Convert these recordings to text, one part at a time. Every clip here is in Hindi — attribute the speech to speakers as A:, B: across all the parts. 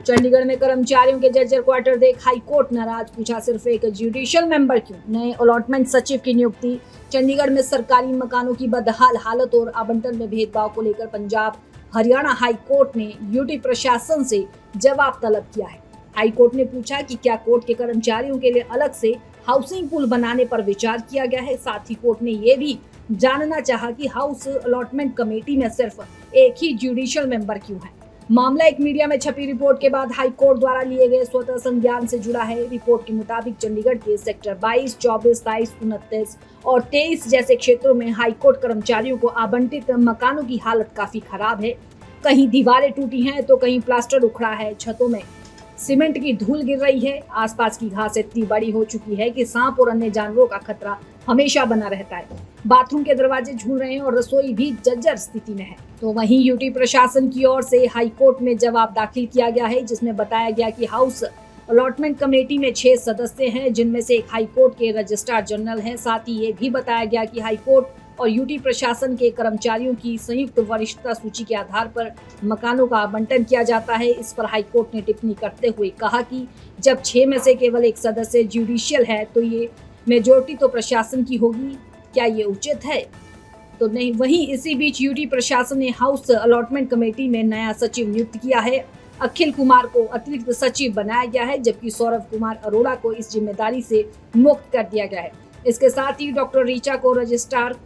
A: चंडीगढ़ में कर्मचारियों के जर्जर क्वार्टर देख हाई कोर्ट नाराज, पूछा सिर्फ एक जुडिशियल मेंबर क्यों। नए अलॉटमेंट सचिव की नियुक्ति। चंडीगढ़ में सरकारी मकानों की बदहाल हालत और आवंटन में भेदभाव को लेकर पंजाब हरियाणा हाई कोर्ट ने यूटी प्रशासन से जवाब तलब किया है। हाई कोर्ट ने पूछा कि क्या कोर्ट के कर्मचारियों के लिए अलग से हाउसिंग पूल बनाने पर विचार किया गया है। साथ ही कोर्ट ने ये भी जानना चाहा कि हाउस अलॉटमेंट कमेटी में सिर्फ एक ही जुडिशियल मेंबर क्यों है। मामला एक मीडिया में छपी रिपोर्ट के बाद हाई कोर्ट द्वारा लिए गए स्वतः संज्ञान से जुड़ा है। रिपोर्ट के मुताबिक चंडीगढ़ के सेक्टर 22, 24, 23, 29 और 23 जैसे क्षेत्रों में हाई कोर्ट कर्मचारियों को आवंटित मकानों की हालत काफी खराब है। कहीं दीवारें टूटी हैं तो कहीं प्लास्टर उखड़ा है, छतों में सीमेंट की धूल गिर रही है। आसपास की घास इतनी बड़ी हो चुकी है कि सांप और अन्य जानवरों का खतरा हमेशा बना रहता है। बाथरूम के दरवाजे झूल रहे हैं और रसोई भी जर्जर स्थिति में है। तो वहीं यूटी प्रशासन की ओर से हाई कोर्ट में जवाब दाखिल किया गया है, जिसमें बताया गया कि हाउस अलॉटमेंट कमेटी में 6 सदस्य हैं, जिनमें से एक हाई कोर्ट के रजिस्ट्रार जनरल हैं। साथ ही ये भी बताया गया कि हाई कोर्ट और यूटी प्रशासन के कर्मचारियों की संयुक्त वरिष्ठता सूची के आधार पर मकानों का आवंटन किया जाता है। इस पर हाई कोर्ट ने टिप्पणी करते हुए कहा कि जब 6 में से केवल एक सदस्य जुडिशियल है तो ये मेजोरिटी तो प्रशासन की होगी, क्या ये उचित है? तो नहीं। वहीं इसी बीच यूटी प्रशासन ने हाउस अलॉटमेंट कमेटी में नया सचिव नियुक्त किया है। अखिल कुमार को अतिरिक्त सचिव बनाया गया है, जबकि सौरभ कुमार अरोड़ा को इस जिम्मेदारी से मुक्त कर दिया गया है। इसके साथ ही डॉक्टर रीचा को रजिस्ट्रार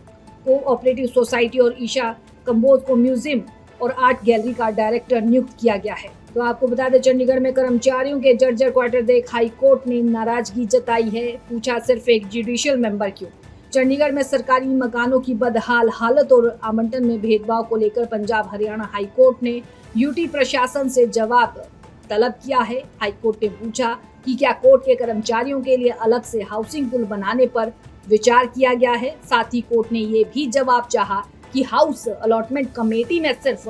A: कोऑपरेटिव सोसाइटी और ईशा कंबोज को म्यूजियम और आर्ट गैलरी का डायरेक्टर नियुक्त किया गया है। तो आपको बता दें, चंडीगढ़ में कर्मचारियों के जर्जर क्वार्टर देख हाई कोर्ट ने नाराजगी जताई है, पूछा सिर्फ एक जुडिशियल मेंबर क्यों। चंडीगढ़ में सरकारी मकानों की बदहाल हालत और आवंटन में भेदभाव को लेकर पंजाब हरियाणा हाई कोर्ट ने यूटी प्रशासन से जवाब तलब किया है। हाई कोर्ट ने पूछा कि क्या कोर्ट के कर्मचारियों के लिए अलग से हाउसिंग पूल बनाने पर विचार किया गया है। साथ ही कोर्ट ने ये भी जवाब चाहा कि हाउस अलॉटमेंट कमेटी में सिर्फ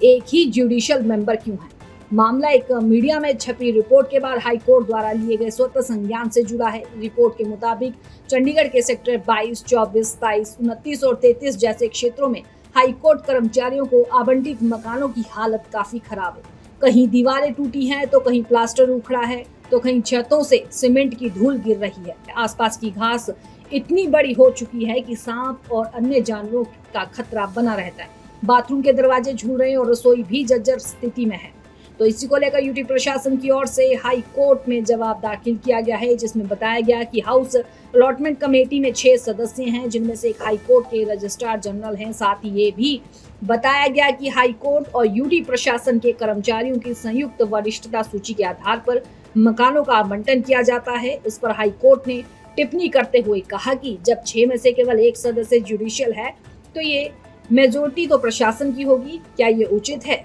A: एक ही जुडिशियल मेंबर क्यों है। मामला एक मीडिया में छपी रिपोर्ट के बाद हाई कोर्ट द्वारा लिए गए स्वतः संज्ञान से जुड़ा है। रिपोर्ट के मुताबिक चंडीगढ़ के सेक्टर 22, 24, 23, 29 और 33 जैसे क्षेत्रों में हाई कोर्ट कर्मचारियों को आवंटित मकानों की हालत काफी खराब है। कहीं दीवारें टूटी हैं तो कहीं प्लास्टर उखड़ा है, तो कहीं छतों से सीमेंट की धूल गिर रही है। आसपास की घास इतनी बड़ी हो चुकी है कि सांप और अन्य जानवरों का खतरा बना रहता है। बाथरूम के दरवाजे झूल रहे हैं और रसोई भी जर्जर स्थिति में है। तो इसी को लेकर यूटी प्रशासन की ओर से हाई कोर्ट में जवाब दाखिल किया गया है, जिसमें बताया गया कि हाउस अलॉटमेंट कमेटी में 6 सदस्य हैं, जिनमें से एक हाई कोर्ट के रजिस्ट्रार जनरल हैं। साथ ही ये भी बताया गया कि हाई कोर्ट और यूटी प्रशासन के कर्मचारियों की संयुक्त वरिष्ठता सूची के आधार पर मकानों का आवंटन किया जाता है। इस पर हाई कोर्ट ने टिप्पणी करते हुए कहा कि जब 6 में से केवल एक सदस्य जुडिशियल है तो ये मेजोरिटी तो प्रशासन की होगी, क्या ये उचित है?